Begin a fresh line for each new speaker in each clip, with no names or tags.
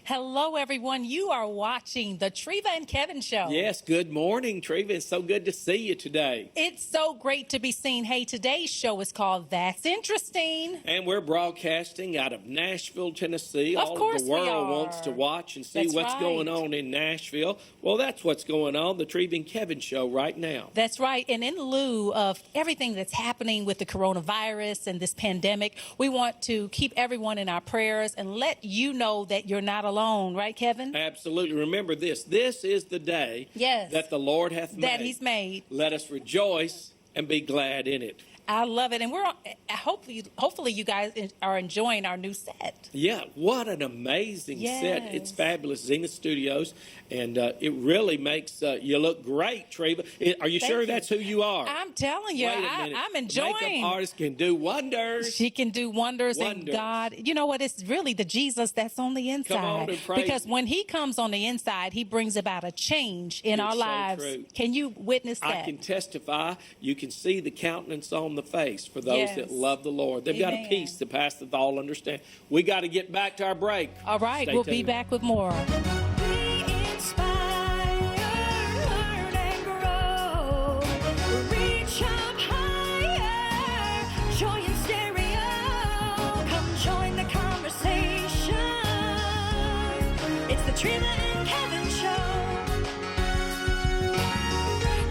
Hello, everyone. You are watching the Treva and Kevin Show.
Yes, good morning, Treva. It's so good to see you today.
It's so great to be seen. Hey, today's show is called That's Interesting.
And we're broadcasting out of Nashville, Tennessee.
Of course
the world
we are.
wants to watch and see
That's
what's
right.
going on in Nashville. Well, that's what's going on, the Treva and Kevin Show right now.
That's right. And in lieu of everything that's happening with the coronavirus and this pandemic, we want to keep everyone in our prayers and let you know that you're not alone. Right, Kevin?
Absolutely. Remember this. This is the day that the Lord hath made.
That He's made.
Let us rejoice and be glad in it.
I love it. And we're hopefully you guys are enjoying our new set.
Yeah, what an amazing set. It's fabulous. Zenith Studios, and it really makes you look great, Treva. Are you sure that's who you are?
I'm telling you, I'm enjoying.
Makeup artist can do wonders.
She can do wonders. And God, you know what? It's really the Jesus that's on the inside.
Come on and praise
because when He comes on the inside, He brings about a change in our lives.
True.
Can you witness that?
I can testify. You can see the countenance on the face for those that love the Lord. They've got a peace that passeth all understanding. We got to get back to our break.
All right, we'll be back with more.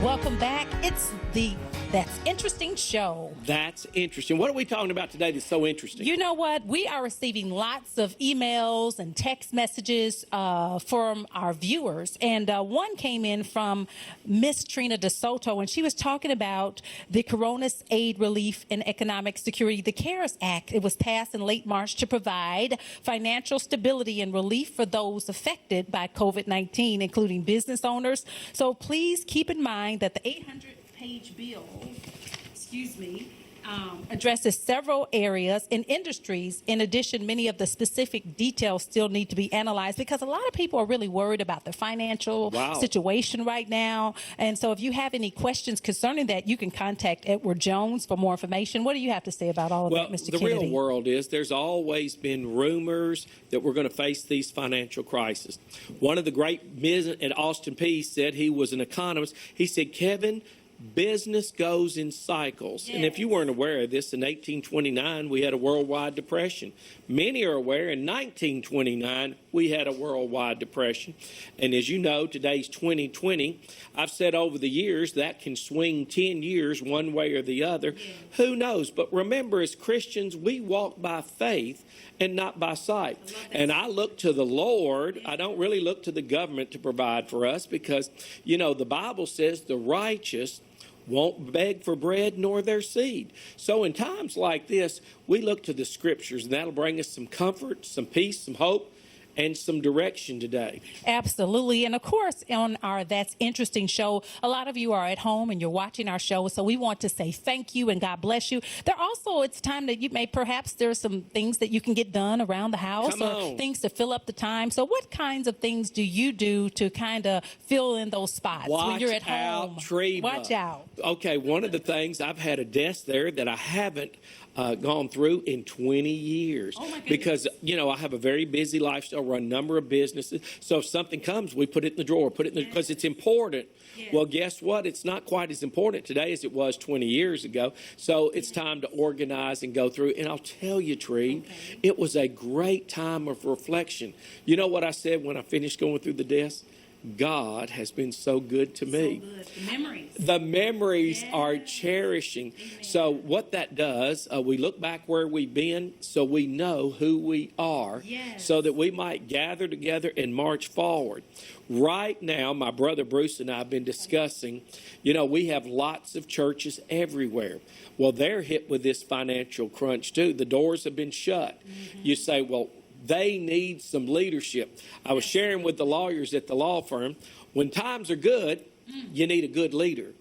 Welcome back. It's the That's Interesting show.
That's interesting. What are we talking about today that's so interesting?
You know what? We are receiving lots of emails and text messages from our viewers. And one came in from Miss Trina DeSoto, and she was talking about the Corona's Aid Relief and Economic Security, the CARES Act. It was passed in late March to provide financial stability and relief for those affected by COVID-19, including business owners. So please keep in mind that the 800-page bill, addresses several areas and industries. In addition, many of the specific details still need to be analyzed because a lot of people are really worried about the financial situation right now. And so if you have any questions concerning that, you can contact Edward Jones for more information. What do you have to say about all of that, Mr. Kennedy?
The real world is there's always been rumors that we're going to face these financial crises. One of the great men at Austin Peay said, he was an economist, he said, Kevin, business goes in cycles. And if you weren't aware of this, in 1829, we had a worldwide depression. Many are aware in 1929, we had a worldwide depression. And as you know, today's 2020. I've said over the years that can swing 10 years one way or the other. Who knows? But remember, as Christians, we walk by faith and not by sight. And I look to the Lord. I don't really look to the government to provide for us because, you know, the Bible says the righteous won't beg for bread nor their seed. So in times like this, we look to the scriptures, and that'll bring us some comfort, some peace, some hope, and some direction today.
Absolutely. And of course, on our That's Interesting show, a lot of you are at home and you're watching our show. So we want to say thank you and God bless you. There also, it's time that you may, perhaps there's some things that you can get done around the house or things to fill up the time. So what kinds of things do you do to kind of fill in those spots when you're at home?
Treva.
Watch out.
Okay, one of the things, I've had a desk there that I haven't gone through in 20 years.
Oh my goodness.
Because, you know, I have a very busy lifestyle, run a number of businesses. So if something comes, we put it in the drawer, because it's important. Well, guess what? It's not quite as important today as it was 20 years ago. So it's time to organize and go through. And I'll tell you, Tree, it was a great time of reflection. You know what I said when I finished going through the desk? God has been so good to me.
So good. The memories.
The memories are cherishing.
Amen.
So what that does, we look back where we've been so we know who we are, so that we might gather together and march forward. Right now, my brother Bruce and I have been discussing, you know, we have lots of churches everywhere. Well, they're hit with this financial crunch too. The doors have been shut. You say, well, they need some leadership. I was sharing with the lawyers at the law firm, when times are good, you need a good leader.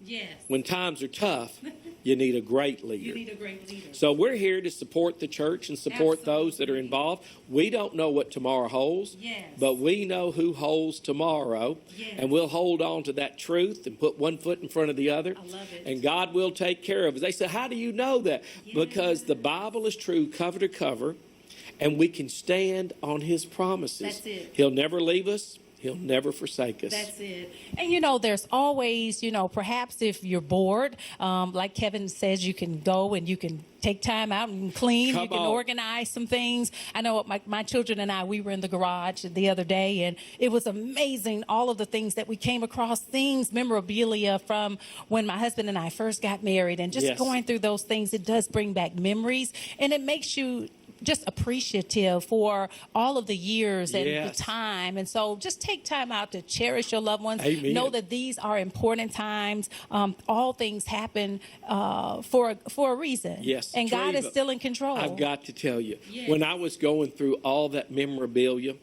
When times are tough, you need a great leader.
You need a great leader.
So we're here to support the church and support those that are involved. We don't know what tomorrow holds, but we know who holds tomorrow, and we'll hold on to that truth and put one foot in front of the other,
I love it.
and God will take care of us. They say, how do you know that? Because the Bible is true cover to cover, and we can stand on his promises.
That's it.
He'll never leave us. He'll never forsake us.
That's it. And, you know, there's always, you know, perhaps if you're bored, like Kevin says, you can go and you can take time out and clean. You can organize some things. I know my children and I, we were in the garage the other day, and it was amazing, all of the things that we came across, things, memorabilia from when my husband and I first got married. And just going through those things, it does bring back memories, and it makes you just appreciative for all of the years and the time. And so just take time out to cherish your loved ones.
Amen.
Know that these are important times. All things happen for a reason.
Yes.
And God is still in control.
I've got to tell you, when I was going through all that memorabilia,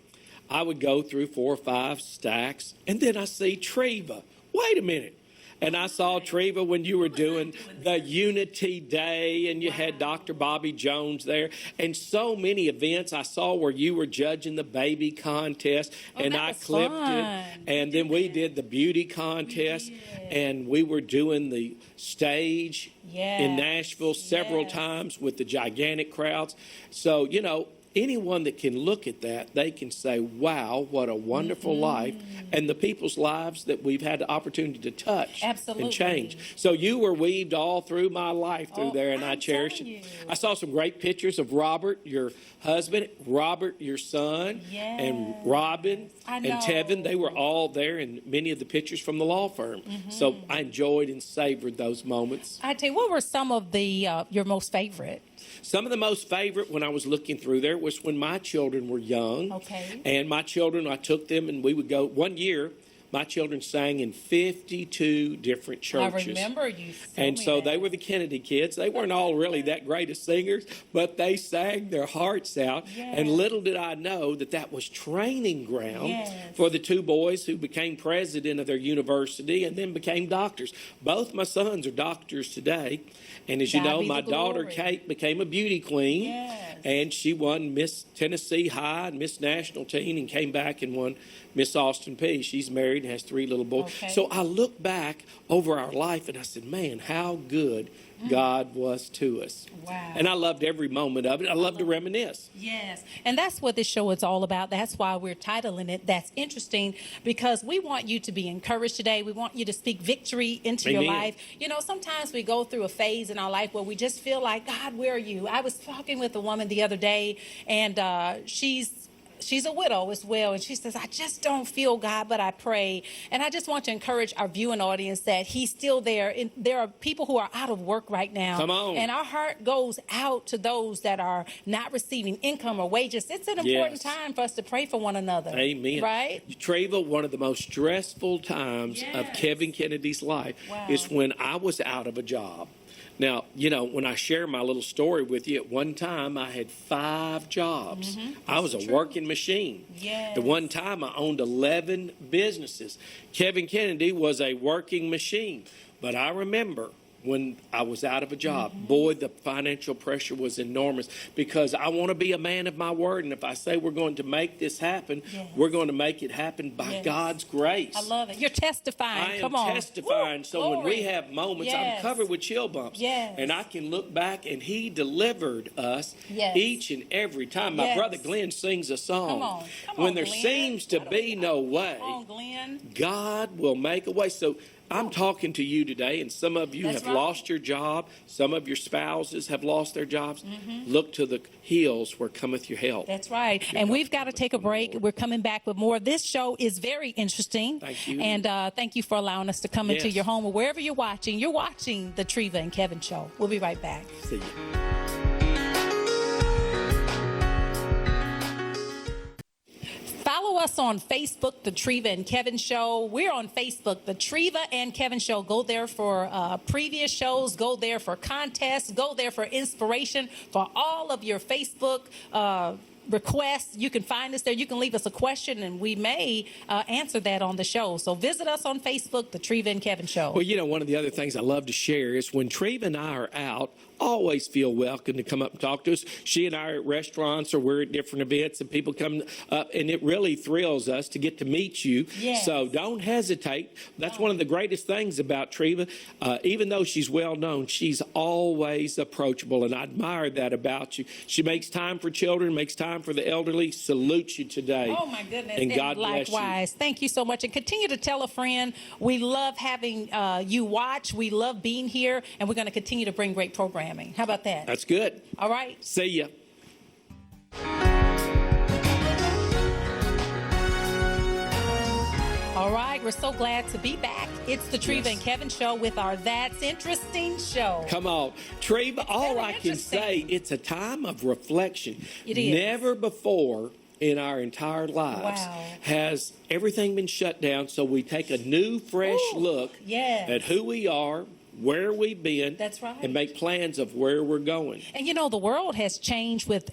I would go through 4 or 5 stacks, and then I see Treva. Wait a minute. And I saw Treva when you were doing the Unity Day, and you had Dr. Bobby Jones there, and so many events I saw where you were judging the baby contest, and I clipped it, and then we did the beauty contest, and we were doing the stage in Nashville several times with the gigantic crowds. So, you know, anyone that can look at that, they can say, wow, what a wonderful life, and the people's lives that we've had the opportunity to touch and change. So you were weaved all through my life through there, and I cherish it. I saw some great pictures of Robert, your husband, Robert, your son, and Robin and Tevin. They were all there in many of the pictures from the law firm. So I enjoyed and savored those moments.
I tell you, what were some of the your most favorite?
Some of the most favorite when I was looking through there was when my children were young.
Okay.
And my children, I took them and we would go. One year, my children sang in 52 different churches.
I remember you
And so they were the Kennedy kids. They weren't all really that great of singers, but they sang their hearts out. And little did I know that that was training ground for the 2 boys who became president of their university and then became doctors. Both my sons are doctors today. And as you know, my daughter Kate became a beauty queen, and she won Miss Tennessee High and Miss National Teen, and came back and won Miss Austin P. She's married and has 3 little boys. So I look back over our life and I said, man, how good God was to us.
Wow.
And I loved every moment of it. I love to reminisce.
Yes. And that's what this show is all about. That's why we're titling it That's Interesting, because we want you to be encouraged today. We want you to speak victory into your life. You know, sometimes we go through a phase in our life where we just feel like, God, where are you? I was talking with a woman the other day, and she's a widow as well, and she says, I just don't feel God, but I pray. And I just want to encourage our viewing audience that he's still there. And there are people who are out of work right now.
Come on.
And our heart goes out to those that are not receiving income or wages. It's an important time for us to pray for one another.
Amen.
Right?
Treva, one of the most stressful times of Kevin Kennedy's life is when I was out of a job. Now, you know, when I share my little story with you, at one time I had 5 jobs. I was a working machine. At one time I owned 11 businesses. Kevin Kennedy was a working machine. But I remember when I was out of a job, boy, the financial pressure was enormous, because I want to be a man of my word. And if I say we're going to make this happen, we're going to make it happen by God's grace.
I love it. You're testifying.
Come on. I am testifying. So when we have moments, I'm covered with chill bumps. And I can look back, and he delivered us each and every time. My brother Glenn sings a song. Come on, when there seems to be no way, God will make a way. So I'm talking to you today, and some of you have lost your job. Some of your spouses have lost their jobs. Look to the hills where cometh your help.
That's right. And we've got to take a break. We're coming back with more. This show is very interesting.
Thank you.
And thank you for allowing us to come into your home or wherever you're watching. You're watching the Treva and Kevin Show. We'll be right back.
See you.
Follow us on Facebook, The Treva and Kevin Show. We're on Facebook, The Treva and Kevin Show. Go there for previous shows. Go there for contests. Go there for inspiration for all of your Facebook requests. You can find us there. You can leave us a question, and we may answer that on the show. So visit us on Facebook, The Treva and Kevin Show.
Well, you know, one of the other things I love to share is when Treva and I are out, always feel welcome to come up and talk to us. She and I are at restaurants, or we're at different events, and people come up, and it really thrills us to get to meet you.
Yes.
So don't hesitate. That's one of the greatest things about Treva. Even though she's well known, she's always approachable, and I admire that about you. She makes time for children, makes time for the elderly. Salute you today.
Oh, my goodness.
And God bless you.
Likewise. Thank you so much. And continue to tell a friend. We love having you watch. We love being here, and we're going to continue to bring great programming. How about that?
That's good.
All right.
See ya.
All right. We're so glad to be back. It's the Treva and Kevin Show with our That's Interesting show.
Come on. Treva, all I can say, it's a time of reflection.
It is.
Never before in our entire lives has everything been shut down, so we take a new, fresh look at who we are, where we've been.
That's right.
And make plans of where we're going.
And you know, the world has changed with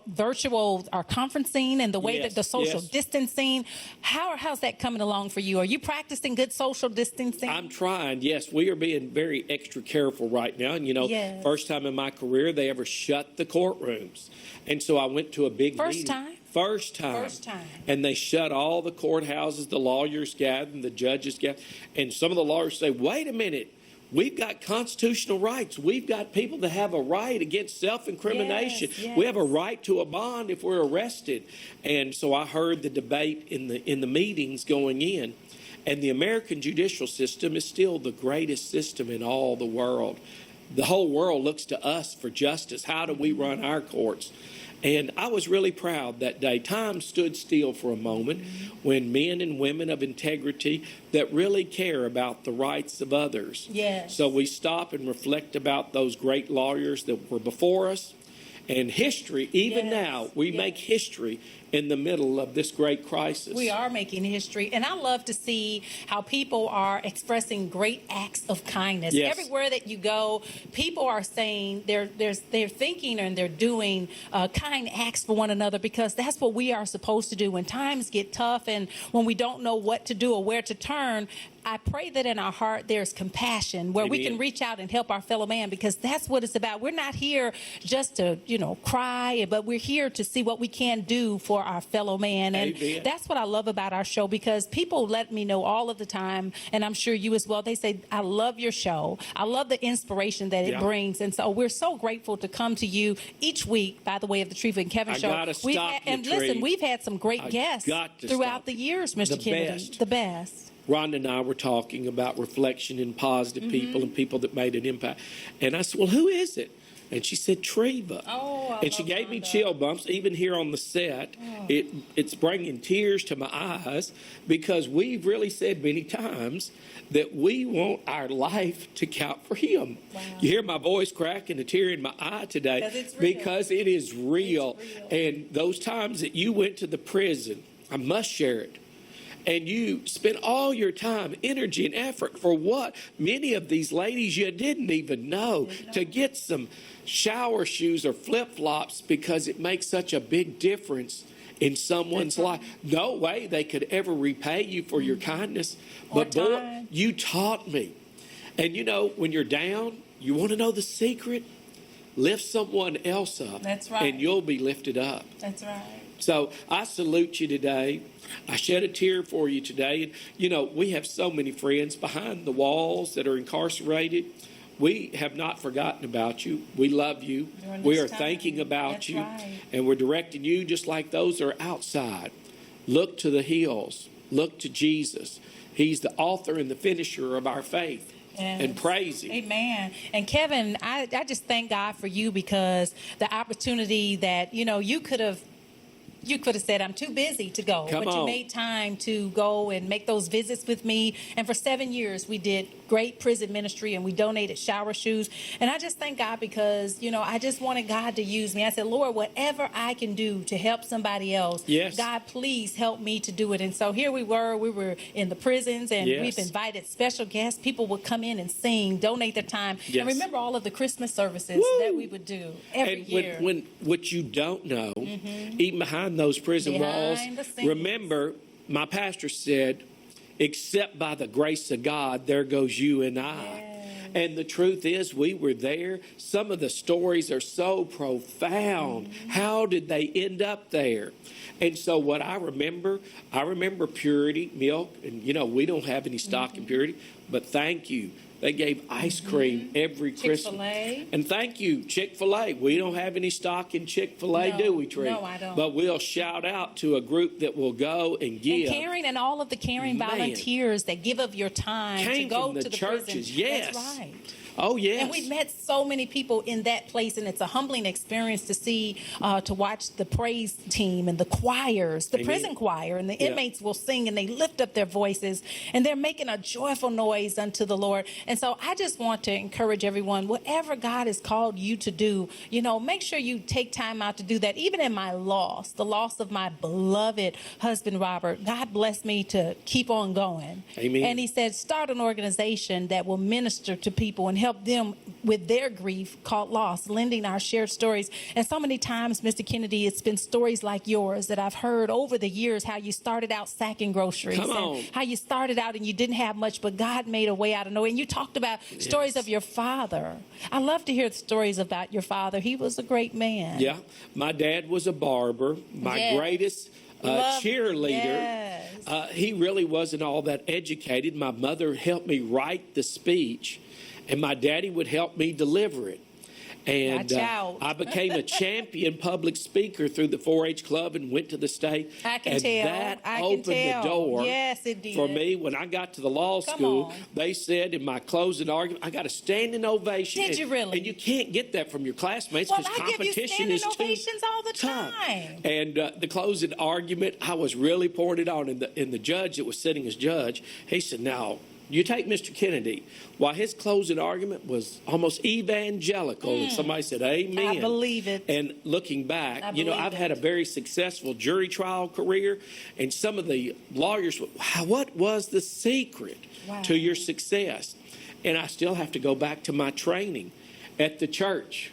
virtual conferencing and the way that the social distancing. How's that coming along for you? Are you practicing good social distancing?
I'm trying. Yes, we are being very extra careful right now. And you know, first time in my career they ever shut the courtrooms. And so I went to a big meeting. First time. And they shut all the courthouses, the lawyers gathered, the judges gathered. And some of the lawyers say, wait a minute, we've got constitutional rights. We've got people that have a right against self-incrimination. We have a right to a bond if we're arrested. And so I heard the debate in the meetings going in. And the American judicial system is still the greatest system in all the world. The whole world looks to us for justice. How do we run our courts? And I was really proud that day. Time stood still for a moment when men and women of integrity that really care about the rights of others. So we stop and reflect about those great lawyers that were before us. And history, even now, we make history in the middle of this great crisis.
We are making history. And I love to see how people are expressing great acts of kindness. Everywhere that you go, people are saying they're thinking and they're doing kind acts for one another, because that's what we are supposed to do when times get tough and when we don't know what to do or where to turn. I pray that in our heart there's compassion where we can reach out and help our fellow man, because that's what it's about. We're not here just to, cry, but we're here to see what we can do for our fellow man. And that's what I love about our show, because people let me know all of the time, and I'm sure you as well. They say, I love your show. I love the inspiration that it brings. And so we're so grateful to come to you each week by the way of the Treva and Kevin Show. Listen, we've had some great guests throughout the years, Mr. Kennedy. The best.
Rhonda and I were talking about reflection in positive people and people that made an impact. And I said, well, who is it? And she said, Treva. And she gave me chill bumps, even here on the set. It's bringing tears to my eyes, because we've really said many times that we want our life to count for Him. You hear my voice crack and a tear in my eye today because it is real. And those times that you went to the prison, I must share it. And you spent all your time, energy, and effort for what? Many of these ladies you didn't even know, to get some shower shoes or flip-flops, because it makes such a big difference in someone's life. No way they could ever repay you for your kindness. But boy, you taught me. And when you're down, you want to know the secret? Lift someone else up.
That's right.
And you'll be lifted up.
That's right.
So I salute you today. I shed a tear for you today. And, we have so many friends behind the walls that are incarcerated. We have not forgotten about you. We love you. We are thinking about you. And we're directing you just like those that are outside. Look to the hills. Look to Jesus. He's the author and the finisher of our faith. And praise Him.
Amen. And Kevin, I just thank God for you, because the opportunity that, you could have said, I'm too busy to go. You made time to go and make those visits with me. And for 7 years, we did great prison ministry, and we donated shower shoes. And I just thank God, because, I just wanted God to use me. I said, Lord, whatever I can do to help somebody else, God, please help me to do it. And so here we were in the prisons, and we've invited special guests. People would come in and sing, donate their time. And remember all of the Christmas services that we would do every year.
When what you don't know, even behind those prison walls, remember, my pastor said, except by the grace of God, there goes you and I. And the truth is, we were there. Some of the stories are so profound. How did they end up there? And so what I remember purity, milk, and, we don't have any stock in purity, but thank you. They gave ice cream every Christmas.
Chick-fil-A.
And thank you, Chick-fil-A. We don't have any stock in Chick-fil-A,
No,
do we, Treva?
no, I don't.
But we'll shout out to a group that will go and give.
And caring, and all of the caring
Man.
volunteers that give of your time
Came
to go
from the
to the
churches,
prison.
yes.
That's right.
Oh, yes.
And we've met so many people in that place, and it's a humbling experience to see, to watch the praise team and the choirs, the
Amen.
prison choir, and the
Yeah.
inmates will sing and they lift up their voices and they're making a joyful noise unto the Lord. And so I just want to encourage everyone, whatever God has called you to do, make sure you take time out to do that. Even in my loss, the loss of my beloved husband, Robert, God blessed me to keep on going.
Amen.
And he said, start an organization that will minister to people and help them with their grief called loss, lending our shared stories. And so many times, Mr. Kennedy, it's been stories like yours that I've heard over the years, how you started out sacking groceries.
Come on.
And how you started out and you didn't have much, but God made a way out of nowhere. And you talked about stories of your father. I love to hear the stories about your father. He was a great man.
Yeah. My dad was a barber. My
Yes.
greatest cheerleader.
Yes.
He really wasn't all that educated. My mother helped me write the speech, and my daddy would help me deliver it. And
Watch out.
I became a champion public speaker through the 4-H club and went to the state.
I can
and
tell.
that
I can
opened
tell.
the door
Yes, it did.
for me. When I got to the law
Come
school,
on.
they said in my closing argument, I got a standing ovation.
Did you really?
And you can't get that from your classmates
Well,
because
I give you
competition
standing
is too
ovations all the
tough.
time.
And the closing argument, I was really pouring it on. And the judge that was sitting as judge, he said, now, you take Mr. Kennedy. While his closing argument was almost evangelical, and somebody said, amen.
I believe it.
And looking back,
I believe
I've had a
it.
very successful jury trial career, and some of the lawyers, what was the secret
Wow.
to your success? And I still have to go back to my training at the church,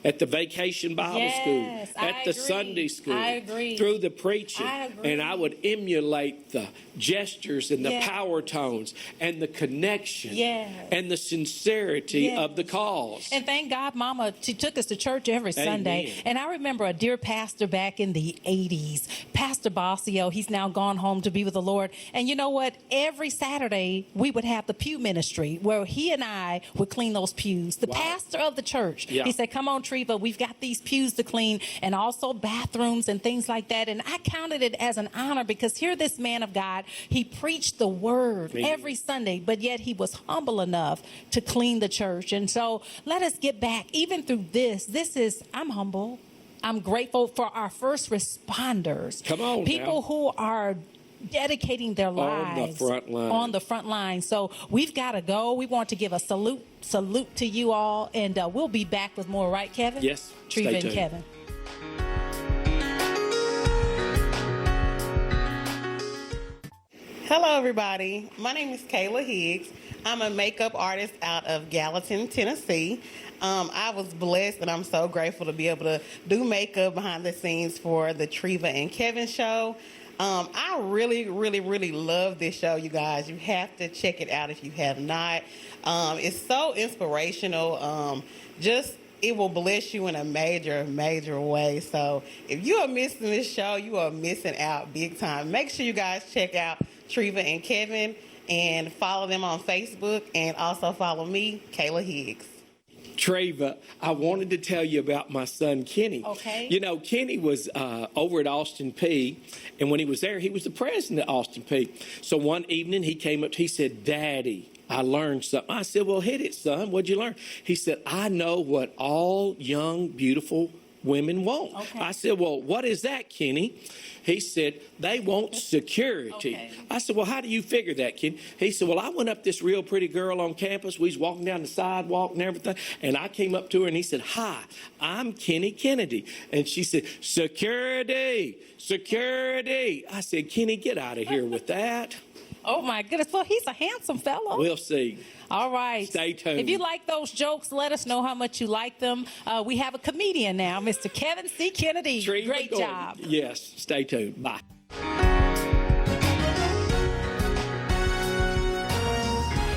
at the vacation Bible
Yes,
school,
I
at the
agree.
Sunday school,
I agree.
through the preaching.
I agree.
And I would emulate the gestures and the
Yes.
power tones and the connection
Yes.
and the sincerity
Yes.
of the cause.
And thank God, Mama, she took us to church every Sunday.
Amen.
And I remember a dear pastor back in the 80s, Pastor Bossio. He's now gone home to be with the Lord. And you know what? Every Saturday, we would have the pew ministry where he and I would clean those pews. The
Wow.
pastor of the church,
Yeah.
he said, come on, Treva, we've got these pews to clean and also bathrooms and things like that. And I counted it as an honor because here this man of God, he preached the word
Amen.
every Sunday, but yet he was humble enough to clean the church. And so let us get back, even through this. I'm humble. I'm grateful for our first responders.
Come on
people
now.
who are dedicating their lives on the front line. So we've got to go. We want to give a salute to you all, and we'll be back with more, right, Kevin?
Yes.
Treva
Stay
and
tuned.
Kevin.
Hello, everybody. My name is Kayla Higgs. I'm a makeup artist out of Gallatin, Tennessee. I was blessed, and I'm so grateful to be able to do makeup behind the scenes for the Treva and Kevin Show. I really, really, really love this show, you guys. You have to check it out if you have not. It's so inspirational. It will bless you in a major, major way. So if you are missing this show, you are missing out big time. Make sure you guys check out Treva and Kevin and follow them on Facebook, and also follow me, Kayla Higgs.
Treva, I wanted to tell you about my son, Kenny.
Okay.
You know, Kenny was over at Austin P, and when he was there, he was the president of Austin P. So one evening, he came up, he said, Daddy, I learned something. I said, well, hit it, son. What'd you learn? He said, I know what all young, beautiful women want.
Okay.
I said, well, what is that, Kenny? He said, they want security.
Okay.
I said, well, how do you figure that, Kenny? He said, well, I went up this real pretty girl on campus. We was walking down the sidewalk and everything. And I came up to her and he said, hi, I'm Kenny Kennedy. And she said, security, security. I said, Kenny, get out of here with that.
Oh, my goodness. Well, he's a handsome fellow.
We'll see.
All right.
Stay tuned.
If you like those jokes, let us know how much you like them. We have a comedian now, Mr. Kevin C. Kennedy.
Treva
Great
Gordon.
job.
Yes, stay tuned. Bye.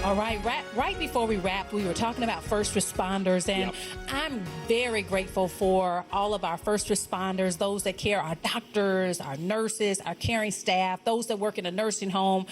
All All right, right before we wrapped, we were talking about first responders, and
Yep.
I'm very grateful for all of our first responders, those that care, our doctors, our nurses, our caring staff, those that work in a nursing home,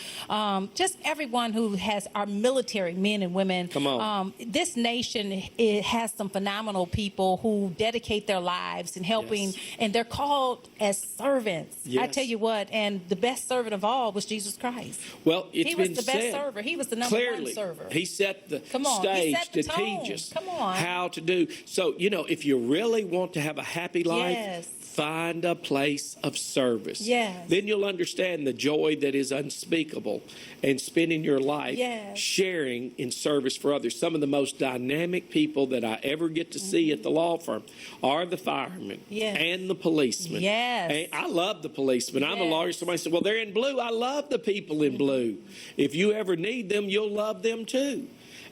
just everyone who has our military men and women.
Come on.
This nation, it has some phenomenal people who dedicate their lives in helping,
Yes.
and they're called as servants. I
Yes.
tell you what, and the best servant of all was Jesus Christ.
Well, it's
He was
been
the best
said
server. He was the number
clearly,
one server.
He set the
Come on, he
stage
set the
to
tone.
teach us
Come on.
how to do. So, if you really want to have a happy life,
Yes.
find a place of service.
Yes.
Then you'll understand the joy that is unspeakable and spending your life
Yes.
sharing in service for others. Some of the most dynamic people that I ever get to see at the law firm are the firemen
Yes.
and the policemen.
Yes.
And I love the policemen. I'm a
Yes.
lawyer. Somebody said, well, they're in blue. I love the people in blue. If you ever need them, you'll love them too.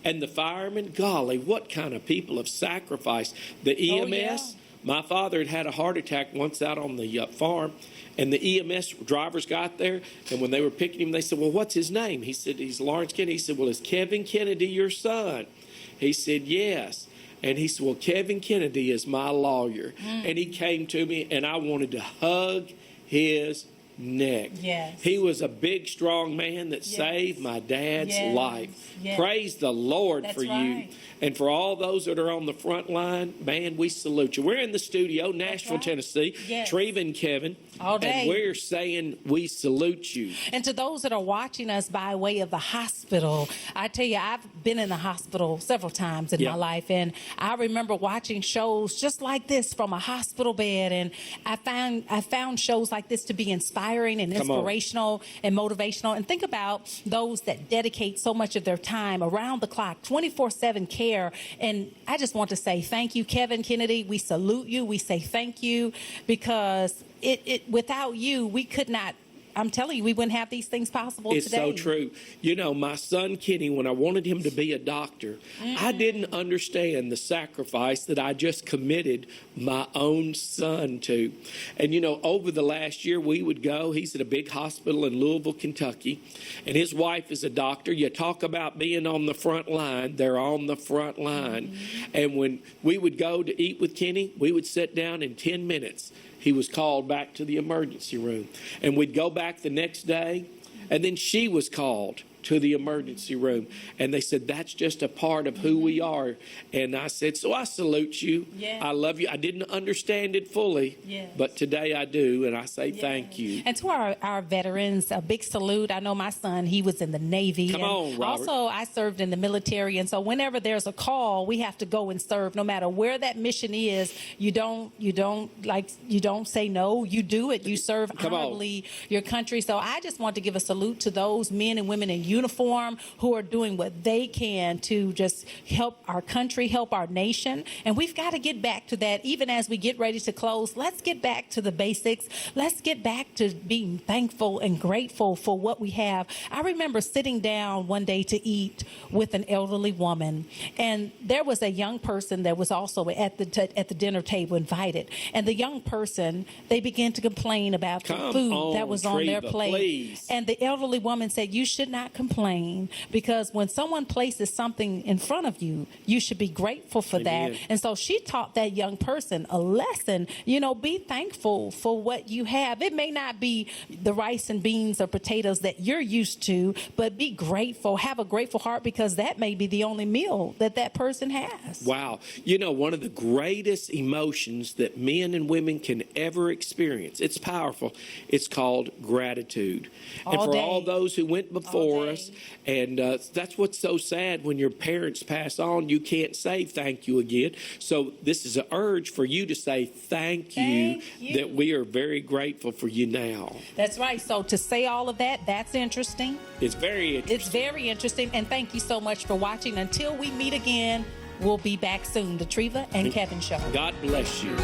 And the firemen, golly, what kind of people have sacrificed. The EMS,
yeah.
my father had a heart attack once out on the farm, and the EMS drivers got there, and when they were picking him, they said, well, what's his name? He said, he's Lawrence Kennedy. He said, well, is Kevin Kennedy your son? He said, yes. And he said, well, Kevin Kennedy is my lawyer. And he came to me, and I wanted to hug his neck.
Yes.
He was a big, strong man that
Yes.
saved my dad's
Yes.
life.
Yes.
Praise the Lord
That's
for you.
right.
And for all those that are on the front line, man, we salute you. We're in the studio, Nashville,
right.
Tennessee.
Yes.
Treva and Kevin.
All day.
And we're saying we salute you.
And to those that are watching us by way of the hospital, I tell you, I've been in the hospital several times in
Yeah.
my life, and I remember watching shows just like this from a hospital bed, and I found shows like this to be inspiring and
Come on.
inspirational and motivational. And think about those that dedicate so much of their time around the clock, 24/7 care. And I just want to say thank you, Kevin Kennedy. We salute you. We say thank you, because without you, we could not. I'm telling you, we wouldn't have these things possible
It's
today.
so true. My son Kenny, when I wanted him to be a doctor, I didn't understand the sacrifice that I just committed my own son to. And, over the last year, we would go. He's at a big hospital in Louisville, Kentucky, and his wife is a doctor. You talk about being on the front line. They're on the front line. And when we would go to eat with Kenny, we would sit down in 10 minutes. He was called back to the emergency room. And we'd go back the next day, and then she was called to the emergency room. And they said, that's just a part of who we are. And I said, so I salute you.
Yes.
I love you. I didn't understand it fully,
Yes.
but today I do. And I say thank you.
And to our veterans, a big salute. I know my son, he was in the Navy.
Come
and
on, Robert.
Also, I served in the military. And so whenever there's a call, we have to go and serve. No matter where that mission is, you don't say no. You do it. You serve
Come on.
honorably your country. So I just want to give a salute to those men and women in uniform who are doing what they can to just help our country, help our nation. And we've got to get back to that. Even as we get ready to close, let's get back to the basics. Let's get back to being thankful and grateful for what we have. I remember sitting down one day to eat with an elderly woman, and there was a young person that was also at the dinner table invited. And the young person, they began to complain about the
Come
food
on,
that was on their
Treva,
plate.
please.
And the elderly woman said, you should not complain, because when someone places something in front of you, you should be grateful for
Amen.
that. And so she taught that young person a lesson. Be thankful for what you have. It may not be the rice and beans or potatoes that you're used to, but be grateful. Have a grateful heart, because that may be the only meal that person has.
Wow. One of the greatest emotions that men and women can ever experience, it's powerful, it's called gratitude. And for
day.
all those who went before
day.
us, and that's what's so sad when your parents pass on, you can't say thank you again. So this is an urge for you to say thank you, that we are very grateful for you now.
That's right. So to say all of that, that's interesting.
It's very interesting.
It's very interesting. And thank you so much for watching. Until we meet again, we'll be back soon. The Treva and Kevin Show.
God bless you.